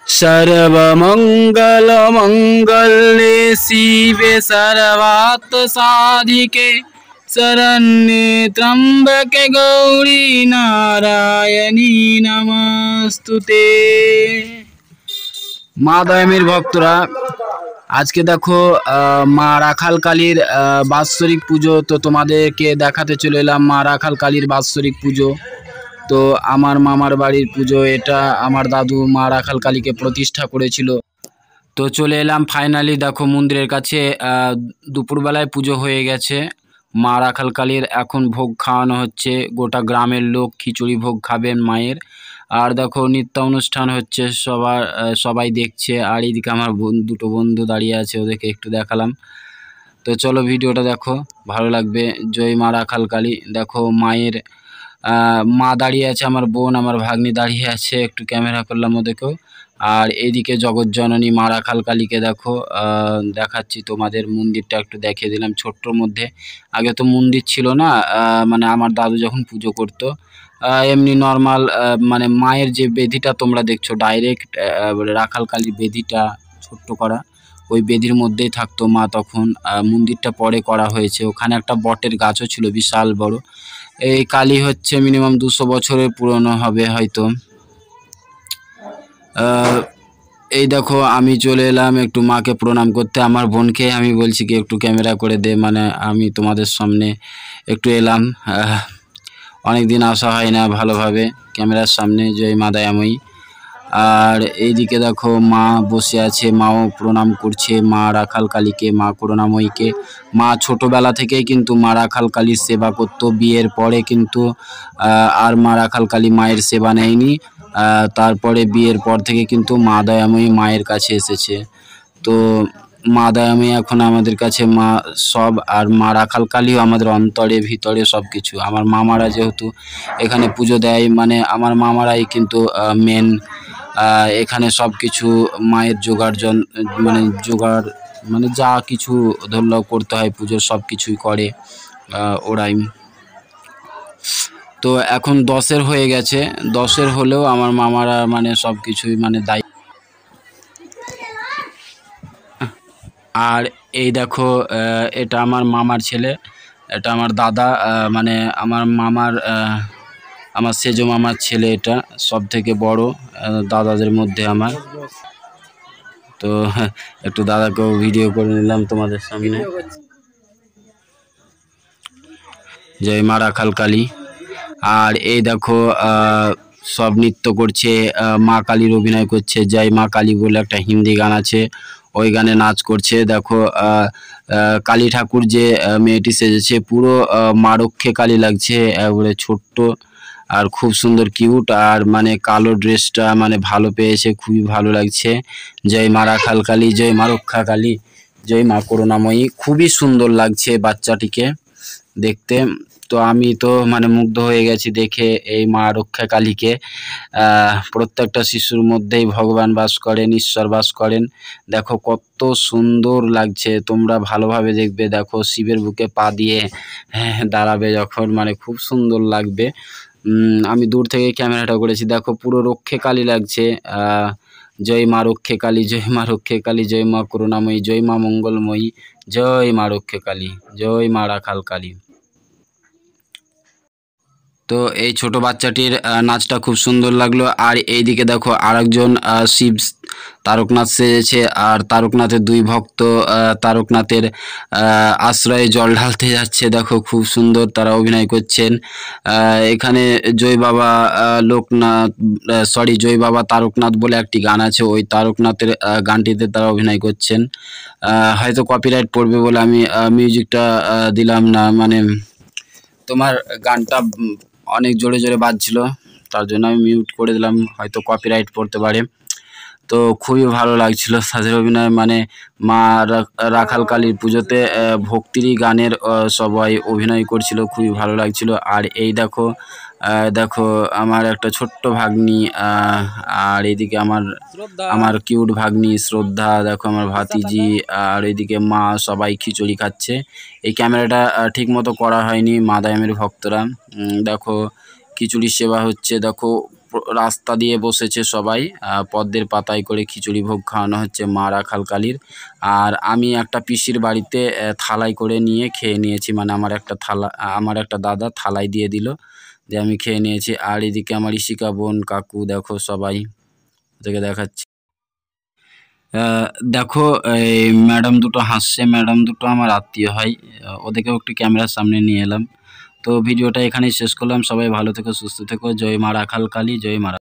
सर्वमङ्गलमङ्गल्ये शिवे सर्वार्थसाधिके शरण्ये त्र्यम्बके गौरी नारायणी नमस्तुते। মা দয়ামীর ভক্তরা, আজকে দেখো মা রাখাল কালীর বাৎসরিক পুজো। তো তোমাদেরকে দেখাতে চলে এলাম মা রাখাল কালীর বাৎসরিক পুজো। তো আমার মামার বাড়ির পুজো এটা। আমার দাদু মা রাখাল কালীকে প্রতিষ্ঠা করেছিল। তো চলে এলাম ফাইনালি, দেখো মন্দিরের কাছে। দুপুরবেলায় পুজো হয়ে গেছে মা রাখাল কালীর। এখন ভোগ খাওয়ানো হচ্ছে, গোটা গ্রামের লোক খিচুড়ি ভোগ খাবেন মায়ের। আর দেখো নৃত্য অনুষ্ঠান হচ্ছে, সবাই দেখছে। আর এইদিকে আমার দুটো বন্ধু দাঁড়িয়ে আছে, ওদেরকে একটু দেখালাম। তো চলো ভিডিওটা দেখো, ভালো লাগবে। জয় মা রাখাল কালী। দেখো মায়ের মা দাঁড়িয়ে আছে, আমার বোন আমার ভাগ্নি দাঁড়িয়ে আছে, একটু ক্যামেরা করলাম ওদেরকেও। আর এইদিকে জগৎজননী মা রাখাল কালীকে দেখো দেখাচ্ছি তোমাদের। মন্দিরটা একটু দেখিয়ে দিলাম ছোট্টর মধ্যে। আগে তো মন্দির ছিল না, মানে আমার দাদু যখন পুজো করতো এমনি নর্মাল, মানে মায়ের যে বেদিটা তোমরা দেখছো ডাইরেক্ট রাখাল কালীর বেদিটা ছোট্ট করা, ওই বেদির মধ্যেই থাকতো মা তখন। মন্দিরটা পরে করা হয়েছে। ওখানে একটা বটের গাছও ছিল বিশাল বড়। এই কালী হচ্ছে মিনিমাম 200 বছরের পুরনো হবে হয়তো। এই দেখো আমি চলে এলাম একটু মাকে প্রণাম করতে। আমার বোনকে আমি বলছি কি একটু ক্যামেরা করে দে, মানে আমি তোমাদের সামনে একটু এলাম। অনেক দিন আসা হয় না ভালোভাবে ক্যামেরার সামনে। জয় মা দয়াময়ী। আর এইদিকে দেখো মা বসে আছে, মাও প্রণাম করছে মা রাখাল কালীকে, মা করুণাময়ীকে। মা ছোটবেলা থেকেই কিন্তু মা রাখাল কালীর সেবা করতো। বিয়ের পরে কিন্তু আর মা রাখাল কালী মায়ের সেবা নেয়নি। তারপরে বিয়ের পর থেকে কিন্তু মা দয়াময়ী মায়ের কাছে এসেছে। তো মা দয়াময়ী এখন আমাদের কাছে মা সব। আর মা রাখাল কালীও আমাদের অন্তরে ভিতরে সব কিছু। আমার মামারা যেহেতু এখানে পুজো দেয়, মানে আমার মামারাই কিন্তু মেন এখানে সব কিছু মায়ের জোগাড় মানে যা কিছু ধরলেও করতে হয় পুজোর সব কিছুই করে ওরাই। তো এখন 10-এর হয়ে গেছে, 10-এর হলেও আমার মামারা মানে সব কিছুই মানে দায়ী। আর এই দেখো এটা আমার মামার ছেলে, এটা আমার দাদা, মানে আমার মামার আমার সেজো মামার ছেলে। এটা সব থেকে বড় দাদাদের মধ্যে আমার। তো একটু দাদাকেও ভিডিও করে নিলাম তোমাদের সামনে। জয় মা রাখাল কালী। আর এই দেখো সব নৃত্য করছে, মা কালীর অভিনয় করছে। জয় মা কালী বলে একটা হিন্দি গান আছে, ওই গানে নাচ করছে। দেখো কালী ঠাকুর যে মেয়েটি সেজেছে পুরো মা রক্ষে কালী লাগছে, একবারে ছোট্ট আর খুব সুন্দর কিউট। আর মানে কালো ড্রেসটা মানে ভালো পেয়েছে, খুবই ভালো লাগছে। জয় মা রাখাল কালী, জয় মা রক্ষা কালী, জয় মা করুণাময়ী। খুবই সুন্দর লাগছে বাচ্চাটিকে দেখতে। তো আমি তো মানে মুগ্ধ হয়ে গেছি দেখে এই মা রক্ষা কালীকে। প্রত্যেকটা শিশুর মধ্যেই ভগবান বাস করেন, ঈশ্বর বাস করেন। দেখো কত সুন্দর লাগছে, তোমরা ভালোভাবে দেখবে। দেখো শিবের বুকে পা দিয়ে দাঁড়াবে যখন, মানে খুব সুন্দর লাগবে। আমি দূর থেকে ক্যামেরাটা করেছি, দেখো পুরো রক্ষে কালী লাগছে। জয় মা রক্ষে কালী, জয় মা রক্ষে কালী, জয় মা করুণাময়ী, জয় মা মঙ্গলময়ী, জয় মা রক্ষে কালী, জয় মা রাখাল কালী। তো এই ছোট বাচ্চাটির নাচটা খুব সুন্দর লাগলো। আর এইদিকে দেখো আরেকজন শিব তারকনাথ সেজেছে। আর তারকনাথের দুই ভক্ত তারকনাথের আশ্রয়ে জল ঢালতে যাচ্ছে। দেখো খুব সুন্দর তারা অভিনয় করছেন। এখানে জয় বাবা লোকনাথ, সরি জয় বাবা তারকনাথ বলে একটি গান আছে, ওই তারকনাথের গানটিতে তারা অভিনয় করছেন। হয়তো কপিরাইট পড়বে বলে আমি মিউজিকটা দিলাম না, মানে তোমার গানটা অনেক জোরে জোরে বাজছিল, তার জন্য আমি মিউট করে দিলাম, হয়তো কপিরাইট পড়তে পারে। তো খুবই ভালো লাগছিল তাদের অভিনয়, মানে মা রাখাল কালীর পুজোতে ভক্তিরই গানের সবাই অভিনয় করছিল, খুবই ভালো লাগছিল। আর এই দেখো দেখো আমার একটা ছোট্ট ভাগ্নি, আর এইদিকে আমার কিউট ভাগ্নি শ্রদ্ধা, দেখো আমার ভাতিজি, আর এইদিকে মা, সবাই খিচুড়ি খাচ্ছে। এই ক্যামেরাটা ঠিক মতো করা হয়নি, মা দয়াময়ীর ভক্তরা। দেখো খিচুড়ির সেবা হচ্ছে, দেখো রাস্তা দিয়ে বসেছে সবাই, পদ্মের পাতায় করে খিচুড়ি ভোগ খাওয়ানো হচ্ছে মা রাখাল কালীর। আর আমি একটা পিসির বাড়িতে থালায় করে নিয়ে খেয়ে নিয়েছি, মানে আমার একটা দাদা থালায় দিয়ে দিল, যে আমি খেয়ে নিয়েছি। আর এদিকে আমার ইশিকা বোন কাকু দেখো সবাই ওদেরকে দেখাচ্ছি। দেখো এই ম্যাডাম দুটো হাসছে, ম্যাডাম দুটো আমার আত্মীয় হয়, ওদেরকেও একটু ক্যামেরার সামনে নিয়ে এলাম। তো ভিডিওটা এখানেই শেষ করলাম। সবাই ভালো থেকো, সুস্থ থেকো। জয় মা রাখাল কালী, জয় মা।